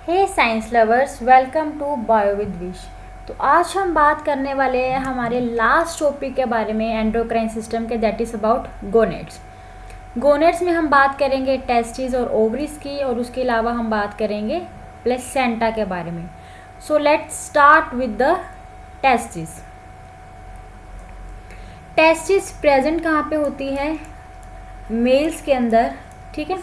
Hey science lovers, welcome to bio with Vish. तो आज हम बात करने वाले हैं हमारे लास्ट टॉपिक के बारे में एंडोक्राइन सिस्टम के, that is about gonads. Gonads में हम बात करेंगे टेस्टिस और ओवरीज की, और उसके अलावा हम बात करेंगे प्लेसेंटा के बारे में। So let's start with the testis. Testis present कहाँ पे होती है? मेल्स के अंदर, ठीक है।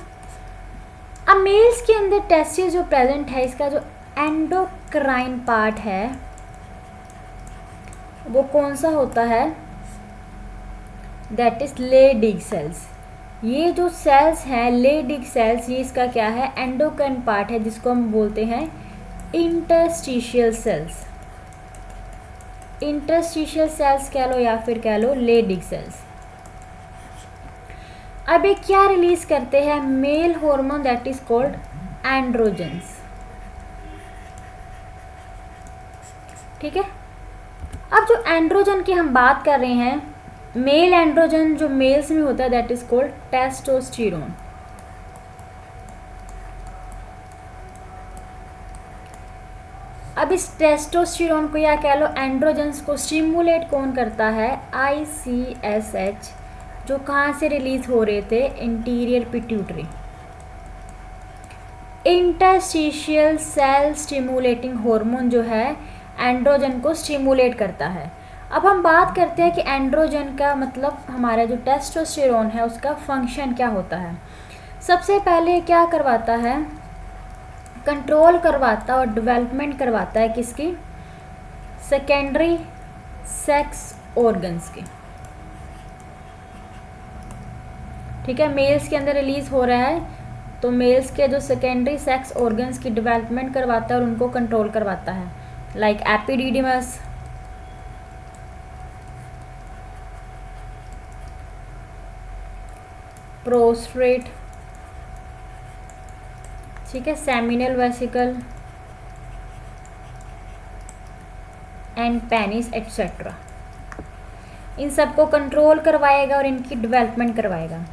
अब मेल्स के अंदर टेस्टिस जो प्रेजेंट है, इसका जो एंडोक्राइन पार्ट है वो कौन सा होता है? That is Leydig cells. ये जो सेल्स हैं लेडिग सेल्स, ये इसका क्या है? एंडोक्राइन पार्ट है, जिसको हम बोलते हैं इंटरस्टिशियल सेल्स। इंटरस्टिशियल सेल्स कह लो या फिर कह लो लेडिग सेल्स। अब ये क्या रिलीज करते हैं? Male hormone, that is called androgens, ठीक है। अब जो एंड्रोजन की हम बात कर रहे हैं, मेल एंड्रोजन जो मेल्स में होता है, दैट इज कॉल्ड टेस्टोस्टेरोन। अब इस टेस्टोस्टेरोन को या कह लो एंड्रोजन्स को स्टिमुलेट कौन करता है? ICSH, जो कहाँ से रिलीज हो रहे थे? Anterior pituitary. Interstitial cell stimulating hormone जो है एंड्रोजन को स्टिमुलेट करता है। अब हम बात करते हैं कि एंड्रोजन का मतलब हमारा जो टेस्टोस्टेरोन है उसका फंक्शन क्या होता है। सबसे पहले क्या करवाता है? कंट्रोल करवाता और डेवलपमेंट करवाता है किसकी? सेकेंडरी सेक्स ऑर्गन्स की, ठीक है। मेल्स के अंदर रिलीज हो रहा है, तो मेल्स के जो सेकेंडरी सेक्स ऑर्गन्स की डेवलपमेंट करवाता है और उनको कंट्रोल करवाता है, लाइक एपिडिडिमस, प्रोस्ट्रेट, ठीक है, seminal vesicle and penis etcetera. इन सबको कंट्रोल करवाएगा और इनकी डेवलपमेंट करवाएगा।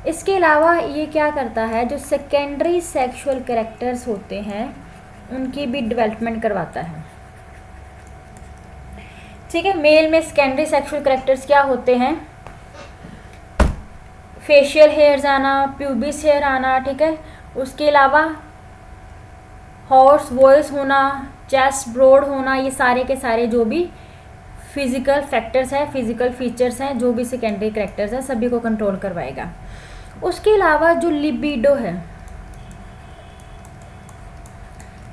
इसके अलावा ये क्या करता है? जो सेकेंडरी सेक्सुअल कैरेक्टर्स होते हैं उनकी भी डेवलपमेंट करवाता है, ठीक है। मेल में सेकेंडरी सेक्सुअल कैरेक्टर्स क्या होते हैं? फेशियल हेयर्स आना, प्यूबिस हेयर आना, ठीक है। उसके अलावा हॉर्स वॉइस होना, चेस्ट ब्रॉड होना, ये सारे के सारे जो भी फिजिकल फैक्टर्स हैं, फिजिकल फीचर्स हैं, जो भी सेकेंडरी कैरेक्टर्स हैं, सभी को कंट्रोल करवाएगा। उसके अलावा जो लिबिडो है,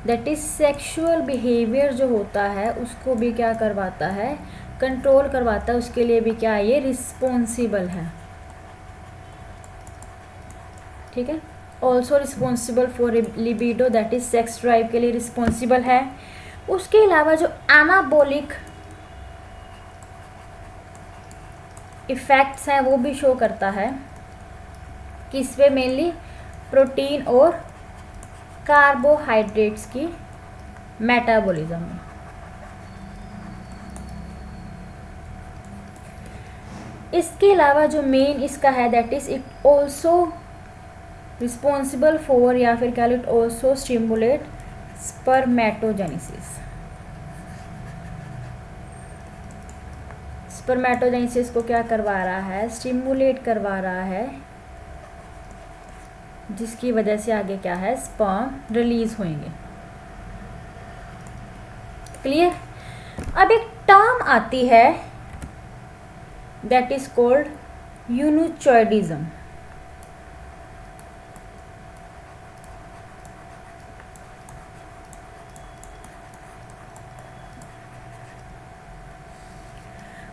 दैट इज सेक्सुअल बिहेवियर जो होता है, उसको भी क्या करवाता है? कंट्रोल करवाता है। उसके लिए भी क्या है? ये रिस्पॉन्सिबल है, ठीक है। Also responsible for libido, that is sex drive के लिए रिस्पॉन्सिबल है। उसके अलावा जो एनाबॉलिक इफेक्ट्स हैं वो भी शो करता है, किस पे? मेनली प्रोटीन और कार्बोहाइड्रेट्स की मेटाबॉलिज्म में। इसके अलावा जो मेन इसका है, that is it also responsible for, या फिर कह लो it also stimulate spermatogenesis. Spermatogenesis को क्या करवा रहा है? स्टिमुलेट करवा रहा है, जिसकी वजह से आगे क्या है? स्पर्म रिलीज होंगे। क्लियर? अब एक टर्म आती है, दैट इज कॉल्ड यूनिचॉइडिज्म।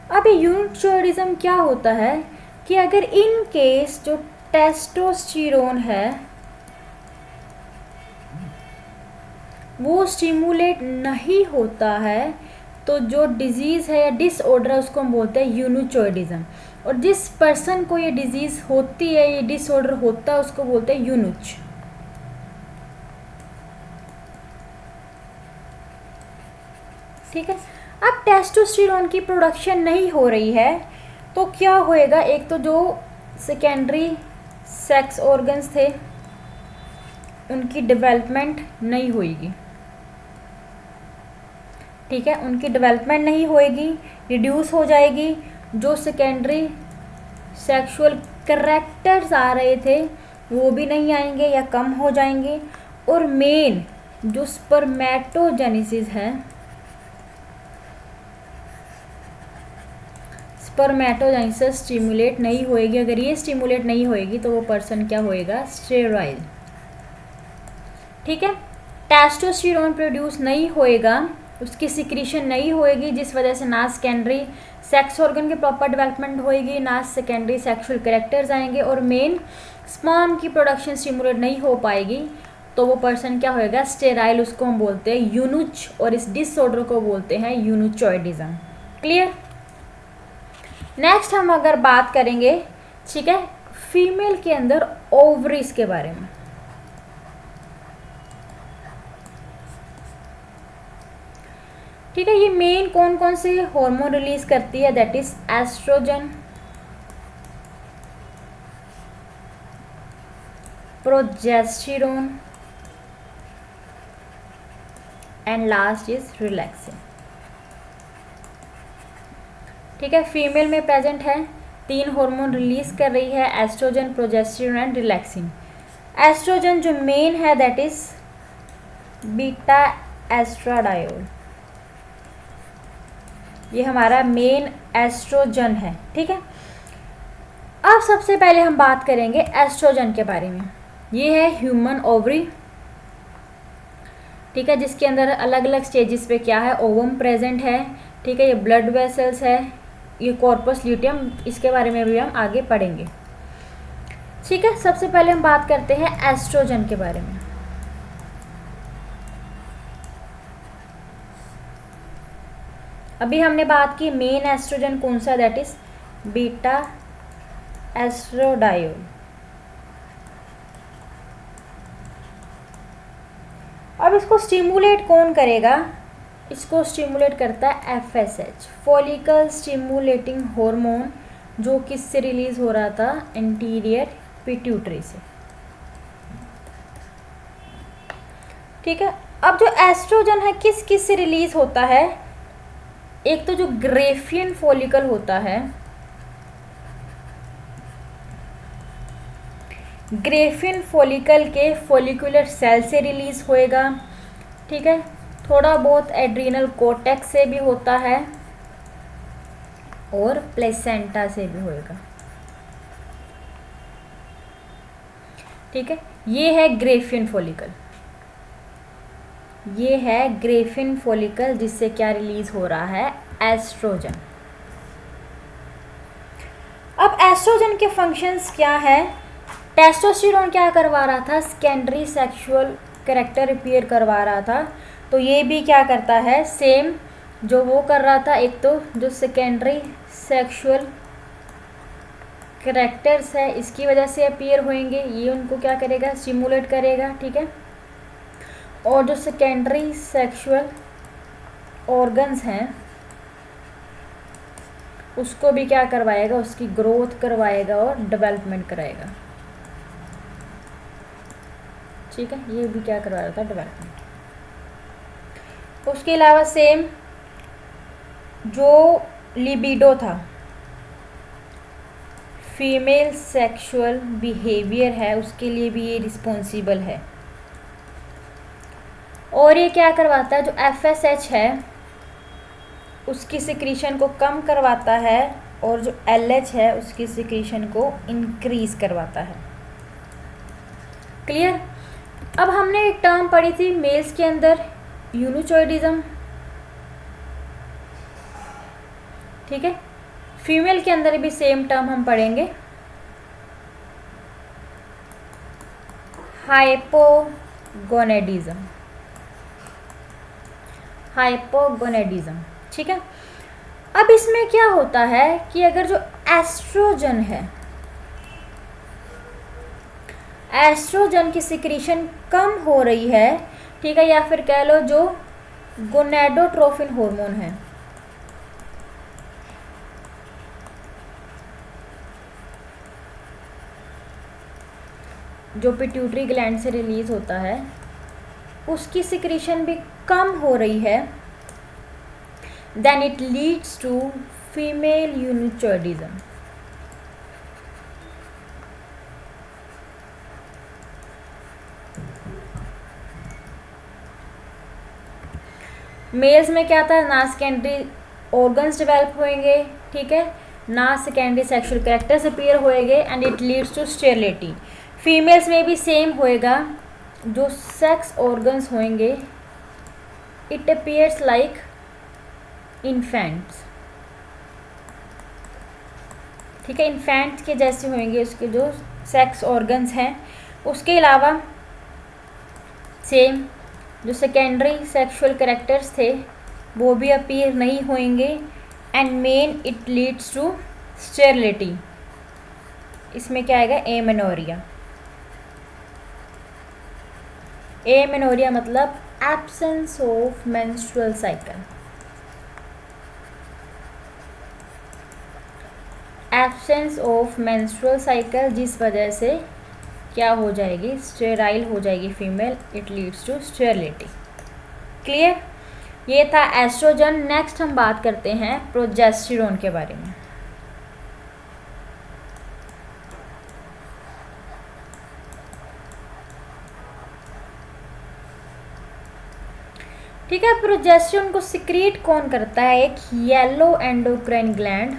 अब ये यूनिचॉइडिज्म क्या होता है कि अगर इन केस जो टेस्टोस्टेरोन है वो स्टिमुलेट नहीं होता है, तो जो डिजीज़ है या डिसऑर्डर है उसको हम बोलते हैं यूनिचॉइडिज्म। और जिस पर्सन को ये डिजीज़ होती है, ये डिसऑर्डर होता है, उसको बोलते हैं यूनुच, ठीक है। अब टेस्टोस्टेरोन की प्रोडक्शन नहीं हो रही है तो क्या होएगा? एक तो जो सेकेंडरी सेक्स ऑर्गन्स थे उनकी डेवलपमेंट नहीं होएगी, ठीक है, उनकी डेवलपमेंट नहीं होएगी, रिड्यूस हो जाएगी। जो सेकेंडरी सेक्सुअल कैरेक्टर्स आ रहे थे वो भी नहीं आएंगे या कम हो जाएंगे। और मेन जो स्पर्मेटोजेनेसिस है, स्पर्मेटोजेनेसिस स्टिमुलेट नहीं होएगी। अगर ये स्टिमुलेट नहीं होएगी तो वो पर्सन क्या होएगा, स्टेराइल, ठीक है। टेस्टोस्टेरोन प्रोड्यूस नहीं होएगा, उसकी सिक्रीशन नहीं होएगी, जिस वजह से ना सेकेंडरी सेक्स ऑर्गन की प्रॉपर डेवलपमेंट होएगी, ना सेकेंडरी सेक्सुअल कैरेक्टर्स आएंगे, और मेन स्पर्म की प्रोडक्शन स्टिमुलेट नहीं हो पाएगी। तो वो पर्सन क्या होएगा, स्टेराइल। उसको हम बोलते हैं यूनुच, और इस डिसऑर्डर को बोलते हैं यूनुचॉइडिज्म। क्लियर। नेक्स्ट हम अगर बात करेंगे, ठीक है, फीमेल के अंदर ओवरीज के बारे में। ठीक है, ये मेन कौन कौन से हार्मोन रिलीज करती है, that is estrogen, progesterone and last is relaxin. ठीक है, फीमेल में प्रेजेंट है, 3 हार्मोन रिलीज कर रही है, estrogen, progesterone and relaxin. Estrogen जो मेन है दैट इज बीटा एस्ट्राडायोल, ये हमारा मेन एस्ट्रोजन है। ठीक है, अब सबसे पहले हम बात करेंगे एस्ट्रोजन के बारे में। ये है ह्यूमन ओवरी, ठीक है, जिसके अंदर अलग अलग स्टेजेस पे क्या है, ओवम प्रेजेंट है। ठीक है, ये ब्लड वेसल्स है, ये कॉर्पस ल्यूटियम, इसके बारे में भी हम आगे पढ़ेंगे। ठीक है, सबसे पहले हम बात करते हैं एस्ट्रोजन के बारे में। अभी हमने बात की मेन एस्ट्रोजन कौन सा, दैट इज बीटा एस्ट्रोडायोल। अब इसको स्टिमुलेट कौन करेगा, इसको स्टिमुलेट करता है एफएसएच, फॉलिकल स्टिमुलेटिंग हार्मोन, जो किससे रिलीज हो रहा था, एंटीरियर पिट्यूटरी से। ठीक है, अब जो एस्ट्रोजन है किस किस से रिलीज होता है, एक तो जो ग्रेफियन फॉलिकल होता है, ग्रेफियन फॉलिकल के फॉलिकुलर सेल से रिलीज होएगा। ठीक है, थोड़ा बहुत एड्रीनल कोर्टेक्स से भी होता है और प्लेसेंटा से भी होएगा। ठीक है, ये है ग्रेफियन फॉलिकल, ये है ग्रेफियन फॉलिकल, जिससे क्या रिलीज हो रहा है, एस्ट्रोजन। अब एस्ट्रोजन के फंक्शंस क्या है, टेस्टोस्टेरोन क्या करवा रहा था, सेकेंडरी सेक्सुअल कैरेक्टर अपीयर करवा रहा था, तो ये भी क्या करता है, सेम जो वो कर रहा था। एक तो जो सेकेंडरी सेक्सुअल कैरेक्टर्स है इसकी वजह से अपीयर होंगे, ये उनको क्या करेगा, स्टिमुलेट करेगा। ठीक है, और जो सेकेंडरी सेक्सुअल ऑर्गन्स हैं उसको भी क्या करवाएगा, उसकी ग्रोथ करवाएगा और डेवलपमेंट कराएगा। ठीक है, ये भी क्या करवा रहा था, डेवलपमेंट। उसके अलावा सेम जो लिबिडो था, फीमेल सेक्सुअल बिहेवियर है, उसके लिए भी ये रिस्पॉन्सिबल है। और ये क्या करवाता है, जो एफएसएच है उसकी सिक्रीशन को कम करवाता है, और जो एलएच है उसकी सिक्रीशन को इंक्रीज करवाता है। क्लियर। अब हमने एक टर्म पढ़ी थी मेल्स के अंदर, यूनुचॉइडिज्म। ठीक है, फीमेल के अंदर भी सेम टर्म हम पढ़ेंगे, हाइपोगोनेडिज्म, हाइपोगोनेडिज्म। ठीक है, अब इसमें क्या होता है कि अगर जो एस्ट्रोजन है, एस्ट्रोजन की सिक्रीशन कम हो रही है, ठीक है, या फिर कह लो जो गोनेडोट्रोफिन हार्मोन है, जो पिट्यूटरी ग्लैंड से रिलीज़ होता है उसकी सिक्रीशन भी कम हो रही है, then it leads to female eunuchoidism. Males में क्या था, ना सेकेंडरी ऑर्गन्स डेवलप होंगे, ठीक है, ना सेकेंडरी सेक्सुअल कैरेक्टर्स अपीयर होएंगे and it leads to sterility. Females में भी सेम होएगा, जो सेक्स ऑर्गन्स होंगे इट अपीयर्स लाइक इन्फेंट्स, ठीक है, इन्फेंट्स के जैसे होंगे उसके जो सेक्स ऑर्गन्स हैं। उसके अलावा सेम जो सेकेंडरी सेक्सुअल कैरेक्टर्स थे वो भी अपीयर नहीं होंगे and main it leads to sterility. इसमें क्या आएगा, एमेनोरिया। एमेनोरिया मतलब absence of menstrual cycle. Absence of menstrual cycle जिस वजह से क्या हो जाएगी, स्टेराइल हो जाएगी female, it leads to sterility. Clear, ये था एस्ट्रोजन। नेक्स्ट हम बात करते हैं प्रोजेस्टेरोन के बारे में। ठीक है, प्रोजेस्टेरोन को सिक्रीट कौन करता है, एक येलो एंडोक्राइन ग्लैंड,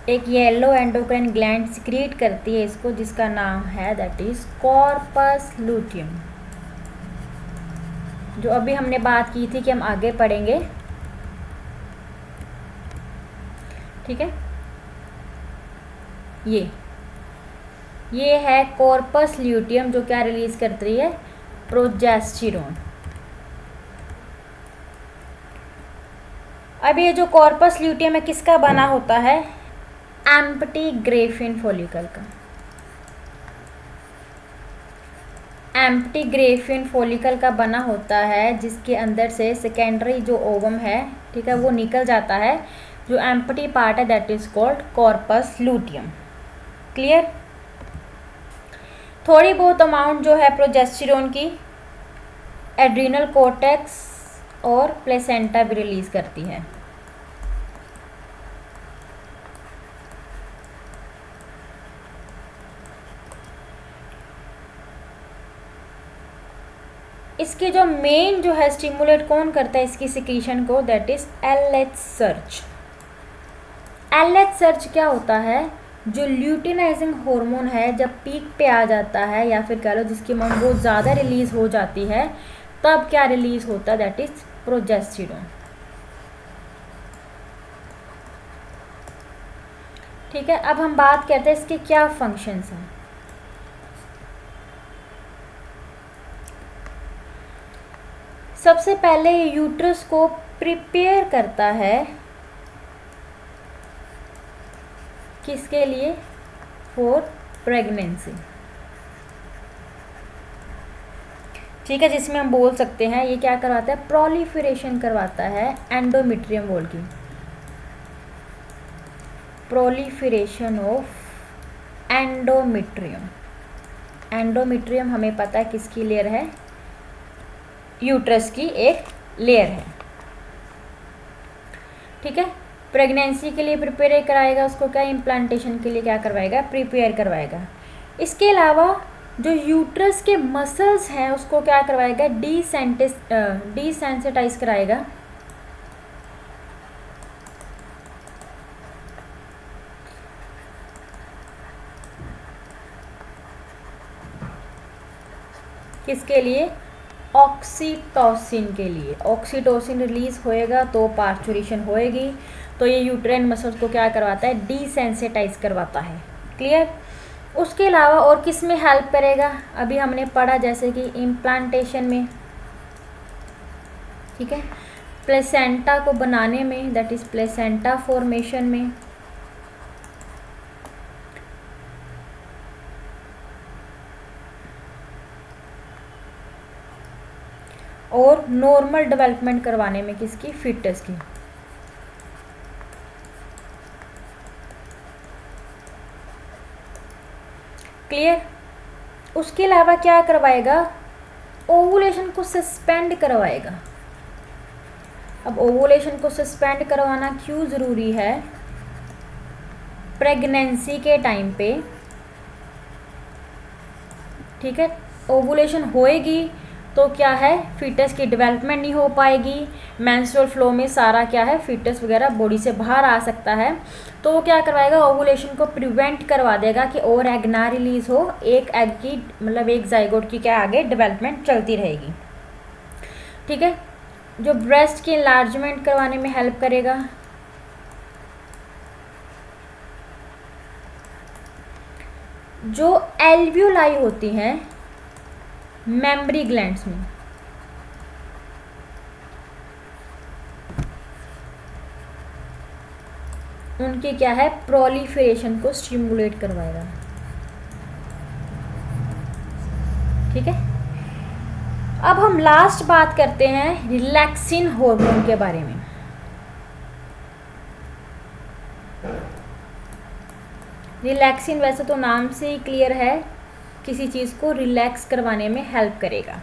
एक येलो एंडोक्राइन ग्लैंड सिक्रीट करती है इसको, जिसका नाम है दैट इज कॉर्पस लूटियम, जो अभी हमने बात की थी कि हम आगे पढ़ेंगे, ठीक है। ये है कॉर्पस ल्यूटियम जो क्या रिलीज करती है, प्रोजेस्टेरोन। अब ये जो कॉर्पस ल्यूटियम है किसका बना होता है, एम्प्टी ग्रेफिन फॉलिकल का। एम्प्टी ग्रेफिन फॉलिकल का बना होता है, जिसके अंदर से सेकेंडरी जो ओवम है, ठीक है, वो निकल जाता है। जो एम्प्टी पार्ट है that is called corpus luteum. Clear. थोड़ी बहुत अमाउंट जो है प्रोजेस्टेरोन की एड्रीनल कॉर्टेक्स और प्लेसेंटा भी रिलीज करती है। इसके जो मेन जो है स्टिमुलेट कौन करता है इसकी सिक्रीशन को, that is LH search. LH search क्या होता है, जो ल्यूटिनाइजिंग हार्मोन है जब पीक पे आ जाता है, या फिर कह लो जिसकी अमाउंट बहुत ज़्यादा रिलीज हो जाती है, तब क्या रिलीज होता है, दैट इज प्रोजेस्टेरोन। ठीक है, अब हम बात करते हैं इसके क्या फंक्शंस हैं। सबसे पहले ये यूट्रस को प्रिपेयर करता है किसके लिए, फॉर प्रेगनेंसी। ठीक है, जिसमें हम बोल सकते हैं ये क्या करवाता है, प्रोलिफरेशन करवाता है एंडोमेट्रियम वॉल की, प्रोलिफरेशन ऑफ एंडोमेट्रियम। एंडोमेट्रियम हमें पता है किसकी लेयर है, यूट्रस की एक लेयर है। ठीक है, प्रेगनेंसी के लिए प्रिपेयर कराएगा उसको, क्या इम्प्लांटेशन के लिए क्या करवाएगा, प्रिपेयर करवाएगा। इसके अलावा जो यूट्रस के मसल्स हैं उसको क्या करवाएगा, डिसेंसिटाइज कराएगा। किसके लिए, ऑक्सीटोसिन के लिए। ऑक्सीटोसिन रिलीज होएगा तो पार्चुरेशन होएगी, तो ये यूट्राइन मसल्स को क्या करवाता है, डिसेंसिटाइज करवाता है। क्लियर। उसके अलावा और किस में हेल्प करेगा, अभी हमने पढ़ा जैसे कि इम्प्लांटेशन में, ठीक है, प्लेसेंटा को बनाने में, दैट इज प्लेसेंटा फॉर्मेशन में, और नॉर्मल डेवलपमेंट करवाने में किसकी, फीटस की। क्लियर। उसके अलावा क्या करवाएगा, ओवुलेशन को सस्पेंड करवाएगा। अब ओवुलेशन को सस्पेंड करवाना क्यों ज़रूरी है, प्रेगनेंसी के टाइम पे, ठीक है। ओवुलेशन होएगी तो क्या है, फीटस की डेवलपमेंट नहीं हो पाएगी, मेंस्ट्रुअल फ्लो में सारा क्या है, फीटस वगैरह बॉडी से बाहर आ सकता है। तो वो क्या करवाएगा, ओवुलेशन को प्रिवेंट करवा देगा कि और एग ना रिलीज़ हो, एक एग की मतलब एक जाइगोट की क्या आगे डेवलपमेंट चलती रहेगी, ठीक है। जो ब्रेस्ट की इनलार्जमेंट करवाने में हेल्प करेगा। जो एल्वियोलाई होती हैं मेमरी ग्लैंड्स में, उनकी क्या है, प्रोलिफरेशन को स्टिमुलेट करवाएगा, ठीक है। अब हम लास्ट बात करते हैं रिलैक्सिन हार्मोन के बारे में। रिलैक्सिन वैसे तो नाम से ही क्लियर है, किसी चीज़ को रिलैक्स करवाने में हेल्प करेगा।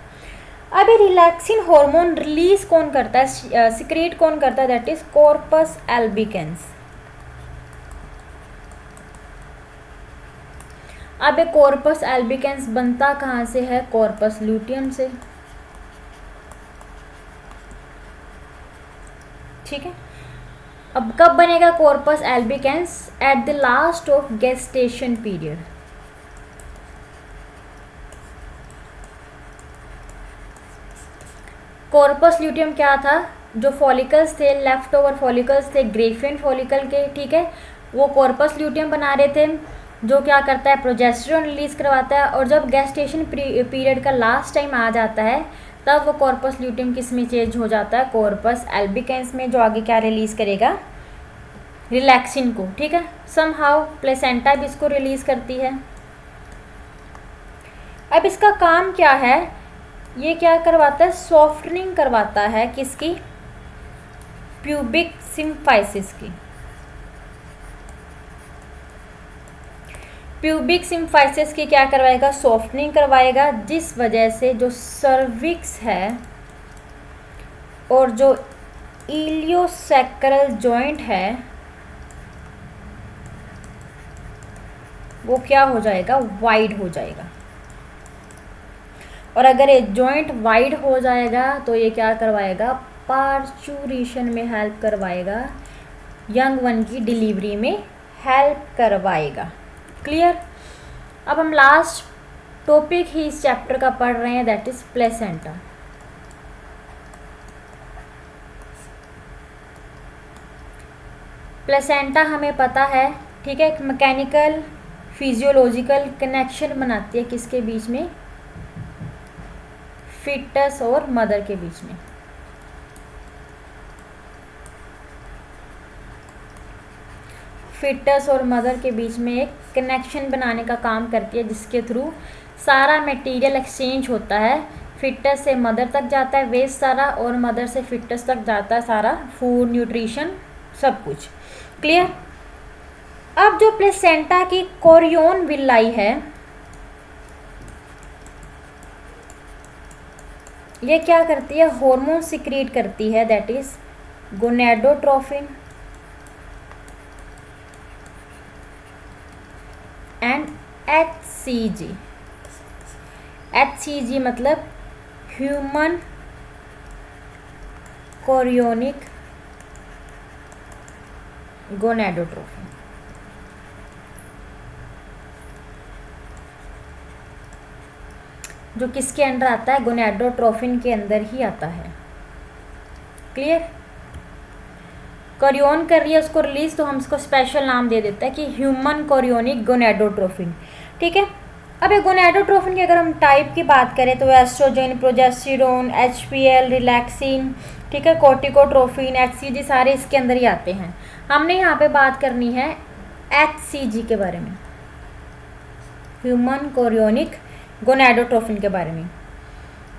अब ये रिलैक्सिन हार्मोन रिलीज कौन करता है, सिक्रेट कौन करता है, दैट इज कॉर्पस एल्बिकेंस। अब ये कॉर्पस एल्बिकेंस बनता कहाँ से है, कॉर्पस ल्यूटियम से, ठीक है। अब कब बनेगा corpus albicans, at the last of gestation period. Corpus luteum क्या था, जो फॉलिकल्स थे, लेफ्ट ओवर फॉलिकल्स थे ग्रेफियन फॉलिकल के, ठीक है, वो कॉर्पस ल्यूटियम बना रहे थे, जो क्या करता है, प्रोजेस्टेरोन रिलीज करवाता है। और जब गेस्टेशन पीरियड का लास्ट टाइम आ जाता है तब वो कॉर्पस ल्यूटियम किस में चेंज हो जाता है, कॉर्पस एल्बिकेंस में, जो आगे क्या रिलीज करेगा, रिलैक्सिन को, ठीक है। समहाउ प्लेसेंटा भी इसको रिलीज करती है। अब इसका काम क्या है, ये क्या करवाता है, सॉफ्टनिंग करवाता है, किसकी, प्यूबिक सिम्फाइसिस की। प्यूबिक सिम्फाइसिस की क्या करवाएगा, सॉफ्टनिंग करवाएगा, जिस वजह से जो सर्विक्स है और जो इलियोसैक्रल जॉइंट है वो क्या हो जाएगा, वाइड हो जाएगा। और अगर ये जॉइंट वाइड हो जाएगा तो ये क्या करवाएगा, पार्चुरेशन में हेल्प करवाएगा, यंग वन की डिलीवरी में हेल्प करवाएगा। क्लियर। अब हम लास्ट टॉपिक ही इस चैप्टर का पढ़ रहे हैं, दैट इज प्लेसेंटा। प्लेसेंटा हमें पता है, ठीक है, एक मैकेनिकल फिजियोलॉजिकल कनेक्शन बनाती है किसके बीच में, फीटस और मदर के बीच में। फीटस और मदर के बीच में एक कनेक्शन बनाने का काम करती है, जिसके थ्रू सारा मटेरियल एक्सचेंज होता है, फीटस से मदर तक जाता है वेस्ट सारा, और मदर से फीटस तक जाता है सारा फूड, न्यूट्रिशन, सब कुछ। क्लियर। अब जो प्लेसेंटा की कोरियन विलाई है, ये क्या करती है, हार्मोन सिक्रीट करती है, that is gonadotrophin and HCG। HCG मतलब ह्यूमन कोरियोनिक गोनेडोट्रोफिन। जो किसके अंडर आता है, गोनेडोट्रोफिन के अंदर ही आता है। क्लियर। कोरियन कर रही है उसको रिलीज, तो हम इसको स्पेशल नाम दे देते हैं कि ह्यूमन कोरियोनिक गोनेडोट्रोफिन, ठीक है। अब ये गोनेडोट्रोफिन की अगर हम टाइप की बात करें तो एस्ट्रोजन, प्रोजेस्टेरोन, HPL, रिलैक्सिन, ठीक है, कोर्टिकोट्रोफिन, HCG सारे इसके अंदर ही आते हैं। हमने यहाँ पे बात करनी है HCG के बारे में, ह्यूमन कोरियोनिक गोनेडोट्रोफिन के बारे में।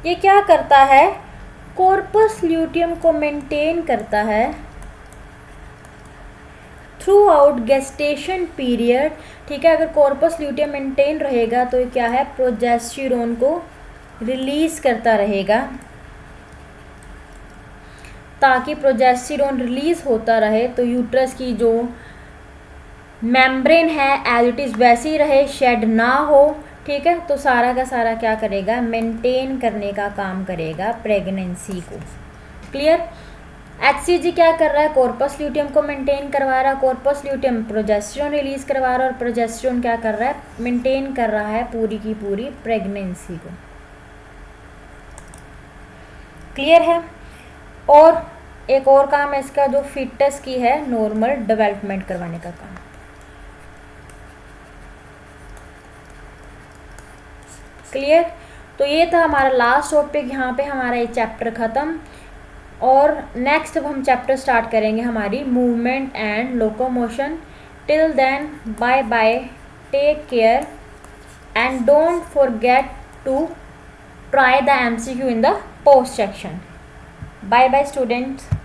ये क्या करता है, कॉर्पस ल्यूटियम को मेंटेन करता है थ्रू आउट गेस्टेशन पीरियड, ठीक है, अगर कॉर्पस ल्यूटियम मेंटेन रहेगा तो क्या है, प्रोजेस्टेरोन को रिलीज करता रहेगा। ताकि प्रोजेस्टेरोन रिलीज होता रहे तो यूट्रस की जो मेम्ब्रेन है एज इट इज़ वैसी रहे, शेड ना हो, ठीक है। तो सारा का सारा क्या करेगा, मेंटेन करने का काम करेगा प्रेगनेंसी को। क्लियर। HCG क्या कर रहा है, कॉर्पस ल्यूटियम को मेंटेन करवा रहा है, कॉर्पस ल्यूटियम प्रोजेस्टेरोन रिलीज करवा रहा है, और प्रोजेस्टेरोन क्या कर रहा है, मेंटेन कर रहा है पूरी की पूरी प्रेगनेंसी को। क्लियर है। और एक और काम है इसका जो फीटस की है, नॉर्मल डेवलपमेंट करवाने का काम। क्लियर। तो ये था हमारा लास्ट टॉपिक, यहाँ पे हमारा ये चैप्टर ख़त्म। और नेक्स्ट अब हम चैप्टर स्टार्ट करेंगे हमारी movement and locomotion. Till then bye bye, take care and don't forget to try the MCQ in the post section. Bye bye students.